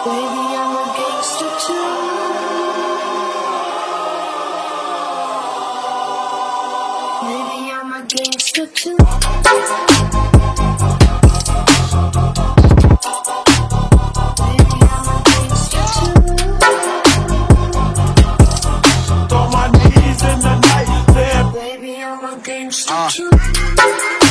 Baby, I'm a gangster too. Maybe I'm a gangster too. Maybe I'm a gangster too. On my knees in the night, there. Baby, I'm a gangster too.